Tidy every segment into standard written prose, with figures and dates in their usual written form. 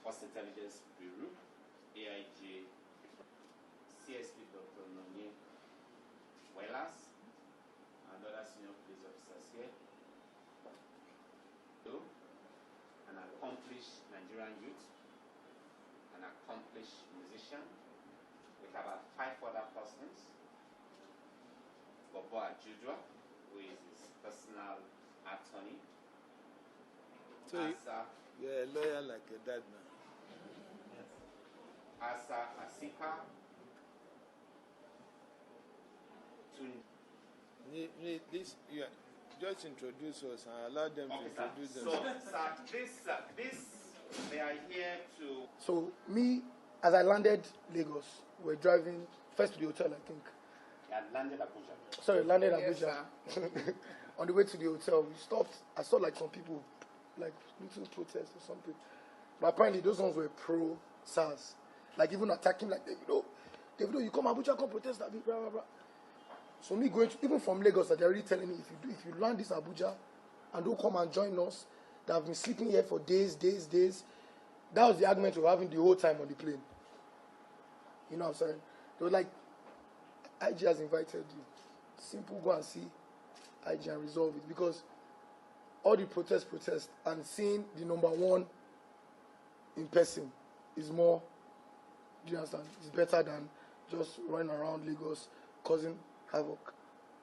Force Intelligence Bureau, AIG, CSP Dr. Nonye Wellas, and other senior police officers here. An accomplished Nigerian youth, an accomplished musician. We have 5 other persons. Bobo Ajudwa, who is his personal attorney. So you're a lawyer like a dad now. Yes. Asa Asipa. This, yeah, just introduce us and allow them to introduce themselves. So, sir, this, they are here to... So, me, as I landed Lagos, we're driving first to the hotel, I think. You had landed Abuja. Sorry, landed Abuja. Yes, on the way to the hotel, we stopped. I saw like some people, like little protests or something. But apparently those ones were pro-SARS. Like even attacking like, Davido, you come Abuja, come protest, blah, blah, blah. So me going to, even from Lagos, they're already telling me, if you land this Abuja and don't come and join us, that have been sleeping here for days. That was the argument we were having the whole time on the plane. You know what I'm saying? They were like, IG has invited you. Simple, go and see IG and resolve it. Because all the protest, and seeing the number one in person is more, do you understand? It's better than just running around Lagos causing havoc.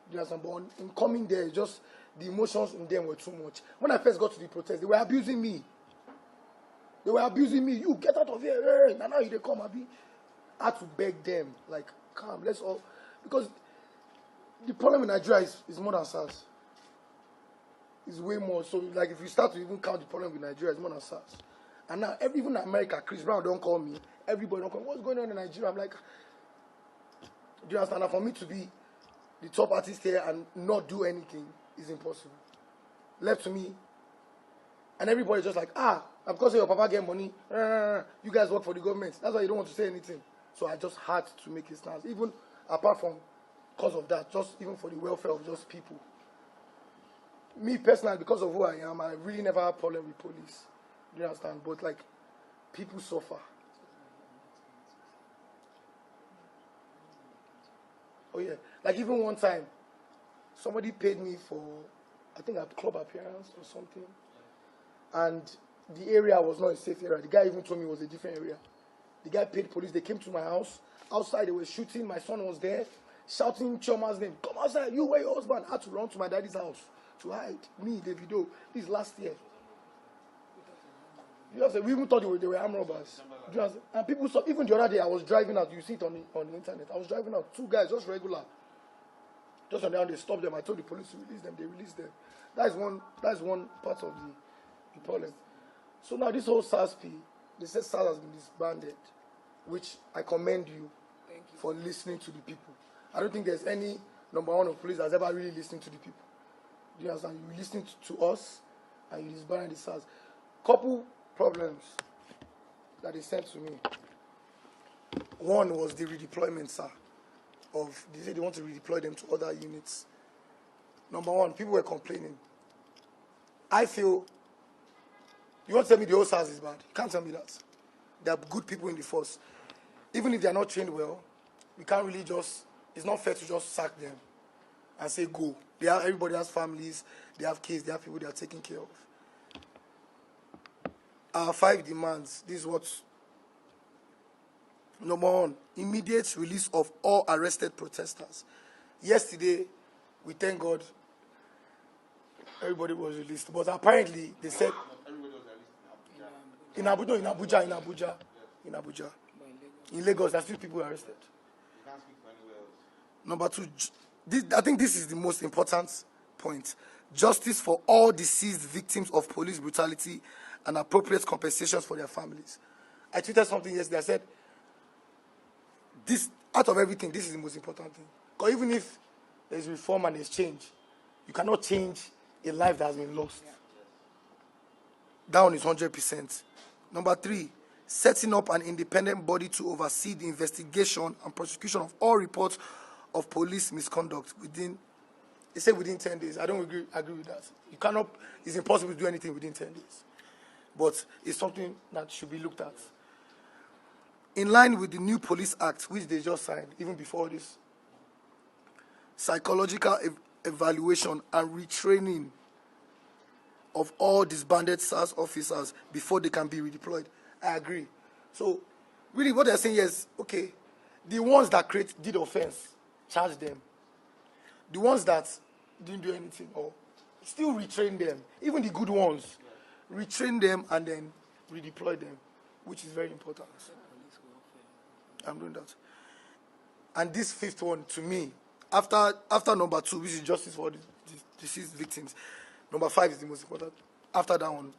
Do you understand? But in coming there, just the emotions in them were too much. When I first got to the protest, they were abusing me. You get out of here. And now they come, Abi. I had to beg them, like, come, let's all. Because the problem in Nigeria is more than SARS. It's way more. So, like, if you start to even count the problem with Nigeria, it's more than SARS. And now, even in America, Chris Brown don't call me. Everybody don't call me. What's going on in Nigeria? I'm like, do you understand? And for me to be the top artist here and not do anything is impossible. Left to me. And everybody just like, because your papa get money, you guys work for the government. That's why you don't want to say anything. So I just had to make a stance. Even apart from because of that, just even for the welfare of just people. Me personally, because of who I am, I really never had a problem with police. Do you understand? But like, people suffer. Oh yeah. Like even one time, somebody paid me for, I think a club appearance or something. And the area was not a safe area. The guy even told me it was a different area. The guy paid police. They came to my house. Outside, they were shooting. My son was there, shouting Chioma's name. Come outside. You were your husband. I had to run to my daddy's house to hide. Me, Davido. This last year. You know, we even thought they were armed robbers. And people saw, even the other day, I was driving out. You see it on the internet. I was driving out. 2 guys, just regular. Just on the ground, they stopped them. I told the police to release them. They released them. That's one part of the problem. So now this whole SARS-P, they said SARS has been disbanded, which I commend you for listening to the people. I don't think there's any number one of police that's ever really listened to the people. Do you understand? You listened to us and you disbanded the SARS. Couple problems that they sent to me. One was the redeployment, sir. They said they want to redeploy them to other units. Number one, people were complaining. I feel, you want to tell me the whole SARS is bad? You can't tell me that. There are good people in the force. Even if they are not trained well, we can't really just, it's not fair to just sack them and say go. Everybody has families, they have kids, they have people they are taking care of. Our 5 demands, this is what. Number one, immediate release of all arrested protesters. Yesterday, we thank God, everybody was released. But apparently, they said, in Abuja. In Lagos, there are still people arrested. Number 2, I think this is the most important point. Justice for all deceased victims of police brutality and appropriate compensations for their families. I tweeted something yesterday. I said, out of everything, this is the most important thing. Because even if there's reform and there's change, you cannot change a life that has been lost. That one is 100%. Number 3, setting up an independent body to oversee the investigation and prosecution of all reports of police misconduct they say within 10 days. I don't agree with that. You cannot, it's impossible to do anything within 10 days. but it's something that should be looked at. In line with the new Police Act, which they just signed, even before this, psychological evaluation and retraining of all disbanded SARS officers before they can be redeployed. I agree. So, really what they're saying is, okay, the ones that did offense, charge them. The ones that didn't do anything, or still retrain them. Even the good ones, retrain them and then redeploy them, which is very important. I'm doing that. And this fifth one, to me, after number 2, which is justice for the deceased victims, number 5 is the most important. After that one,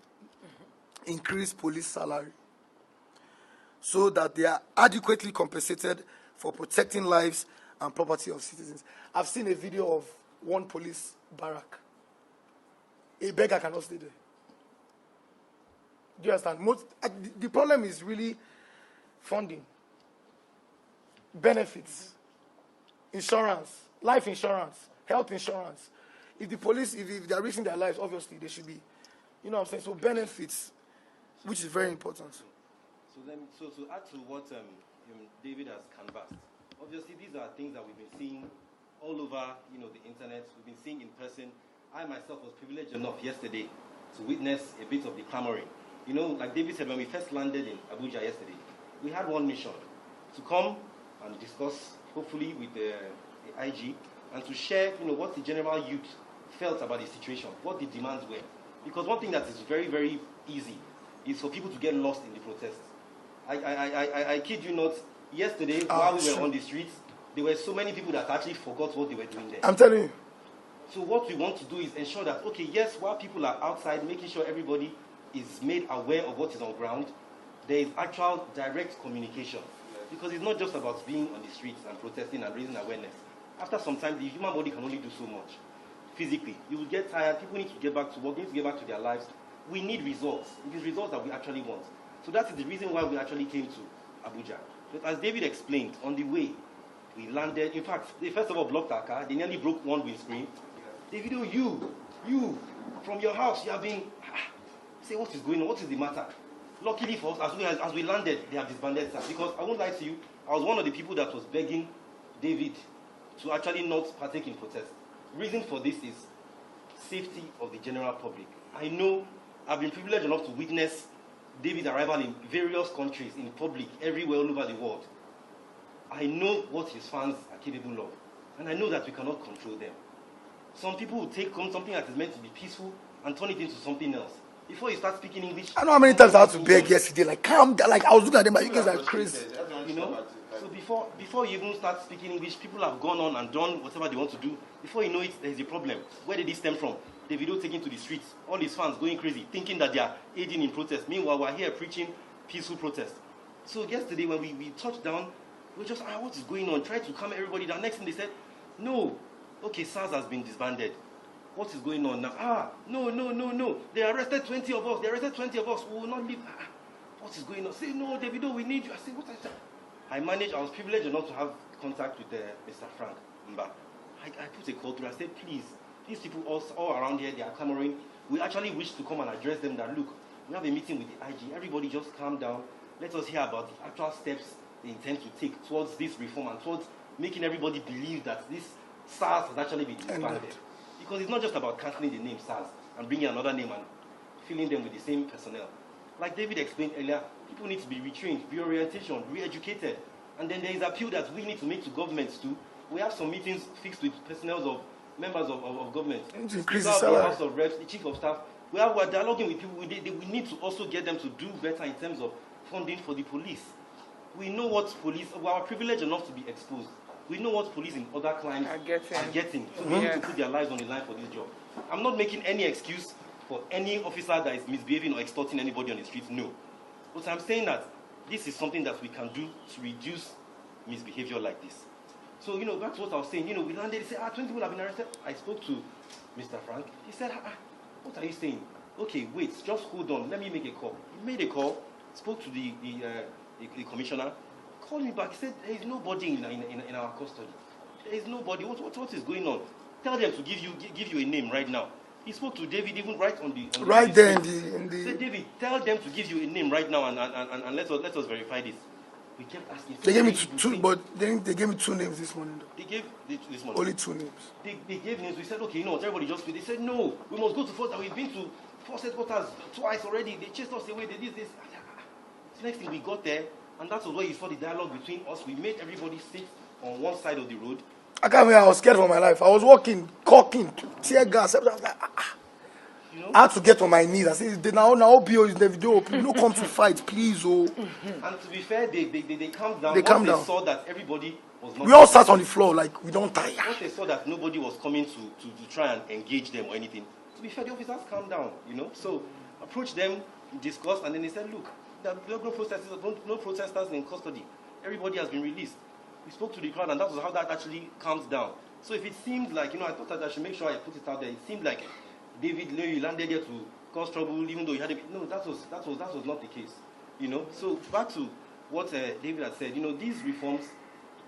increase police salary so that they are adequately compensated for protecting lives and property of citizens. I've seen a video of one police barrack. A beggar cannot stay there. Do you understand? The problem is really funding, benefits, insurance, life insurance, health insurance. If the police, if they are risking their lives, obviously they should be, you know what I'm saying? So benefits, which is very important. So to add to what David has canvassed, obviously these are things that we've been seeing all over, the internet. We've been seeing in person. I myself was privileged enough yesterday to witness a bit of the clamoring. Like David said, when we first landed in Abuja yesterday, we had one mission: to come and discuss, hopefully with the IG, and to share, what the general youth felt about the situation, what the demands were. Because one thing that is very, very easy is for people to get lost in the protests. I kid you not, yesterday, while we were on the streets, there were so many people that actually forgot what they were doing there. I'm telling you. So what we want to do is ensure that, okay, yes, while people are outside, making sure everybody is made aware of what is on ground, there is actual direct communication. Because it's not just about being on the streets and protesting and raising awareness. After some time, the human body can only do so much. Physically, you will get tired, people need to get back to work, need to get back to their lives. We need results. It is results that we actually want. So that is the reason why we actually came to Abuja. But as David explained, on the way, we landed. In fact, they first of all blocked our car. They nearly broke one windscreen. David, you, from your house, you have been... Say, what is going on? What is the matter? Luckily for us, as we landed, they have disbanded us. Because I won't lie to you, I was one of the people that was begging David to actually not partake in protest. Reason for this is safety of the general public. I know I've been privileged enough to witness David's arrival in various countries, in public, everywhere, all over the world. I know what his fans are capable of. And I know that we cannot control them. Some people will take something that is meant to be peaceful and turn it into something else. Before you start speaking English... I know how many times I had to beg yesterday, like, calm down, like, I was looking at them, like, you guys are crazy. So before you even start speaking English, people have gone on and done whatever they want to do. Before you know it, there's a problem. Where did this stem from? The video taken to the streets, all his fans going crazy, thinking that they are aiding in protest. Meanwhile, we're here preaching peaceful protest. So yesterday, when we touched down, we were just, what is going on? Tried to calm everybody down. Next thing they said, no, okay, SARS has been disbanded. What is going on now? No. They arrested 20 of us. We will not leave. What is going on? Say, no, Davido, we need you. I say, what is that? I was privileged enough to have contact with Mr. Frank Mba. I put a call through. I said, please, these people all around here, they are clamoring. We actually wish to come and address them that, look, we have a meeting with the IG. Everybody just calm down. Let us hear about the actual steps they intend to take towards this reform and towards making everybody believe that this SARS has actually been disbanded. Because it's not just about cancelling the name SARS and bringing another name and filling them with the same personnel. Like David explained earlier, people need to be retrained, reorientation, re-educated. And then there is appeal that we need to make to governments too. We have some meetings fixed with personnel of members of government. Increase the salary. The House of Reps, the Chief of Staff. We're dialoguing with people. We need to also get them to do better in terms of funding for the police. We know what police, we are privileged enough to be exposed. We know what police in other climes are getting. So we need to put their lives on the line for this job. I'm not making any excuse for any officer that is misbehaving or extorting anybody on the streets, no. But I'm saying that this is something that we can do to reduce misbehavior like this. So, that's what I was saying. We landed, he said, 20 people have been arrested. I spoke to Mr. Frank. He said, what are you saying? Okay, wait, just hold on. Let me make a call. He made a call, spoke to the commissioner, called me back. He said, there is nobody in our custody. There is nobody. What is going on? Tell them to give you a name right now. He spoke to David even right on the right there in the. He said, David, tell them to give you a name right now and let us verify this. We kept asking. They gave me two, but then they gave me 2 names this morning. Though. They gave this morning. Only 2 names. They gave names. We said, okay, you know what, everybody just. They said, no, we must go to Force. We've been to Force headquarters twice already. They chased us away. They did this. The next thing we got there, and that was where you saw the dialogue between us. We made everybody sit on one side of the road. I can't believe I was scared for my life. I was walking, caulking, tear gas. I was like, You know? I had to get on my knees. I said, now BO is the video. Please don't come to fight, please. Oh. And to be fair, they calmed down. They calmed down. They saw that everybody was not. We all sat on the floor like we don't tire. Once they saw that nobody was coming to try and engage them or anything, to be fair, the officers calmed down, you know. So approached them, discussed, and then they said, look, there are no protesters in custody. Everybody has been released. We spoke to the crowd, and that was how that actually calms down. So if it seemed like, I thought that I should make sure I put it out there. It seemed like David, you landed there to cause trouble, even though you had no. That was not the case, you know. So back to what David had said. These reforms.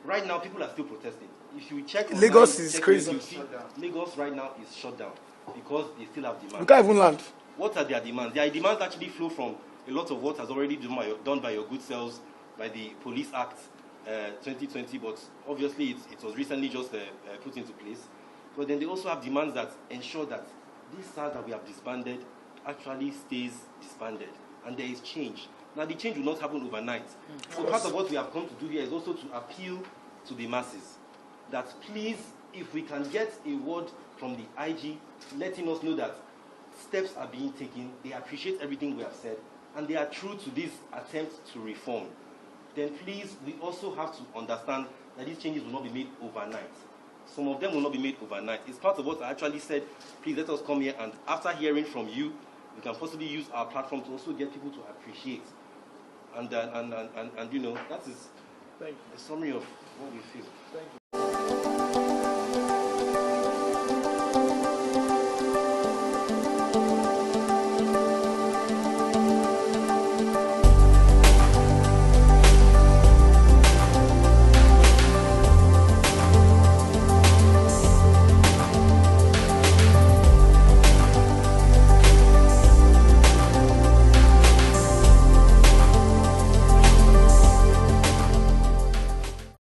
Right now, people are still protesting. If you check online, Lagos is crazy. Lagos right now is shut down because they still have demands. You can't even land. What are their demands? Their demands actually flow from a lot of what has already done by your good selves, by the Police Act 2020, but obviously it was recently just put into place. But then they also have demands that ensure that this SARS that we have disbanded actually stays disbanded, and there is change. Now, the change will not happen overnight. So part of what we have come to do here is also to appeal to the masses that please, if we can get a word from the IG letting us know that steps are being taken, they appreciate everything we have said, and they are true to this attempt to reform, then please, we also have to understand that these changes will not be made overnight. Some of them will not be made overnight. It's part of what I actually said, please let us come here, and after hearing from you, we can possibly use our platform to also get people to appreciate. And that is a summary of what we feel. Thank you.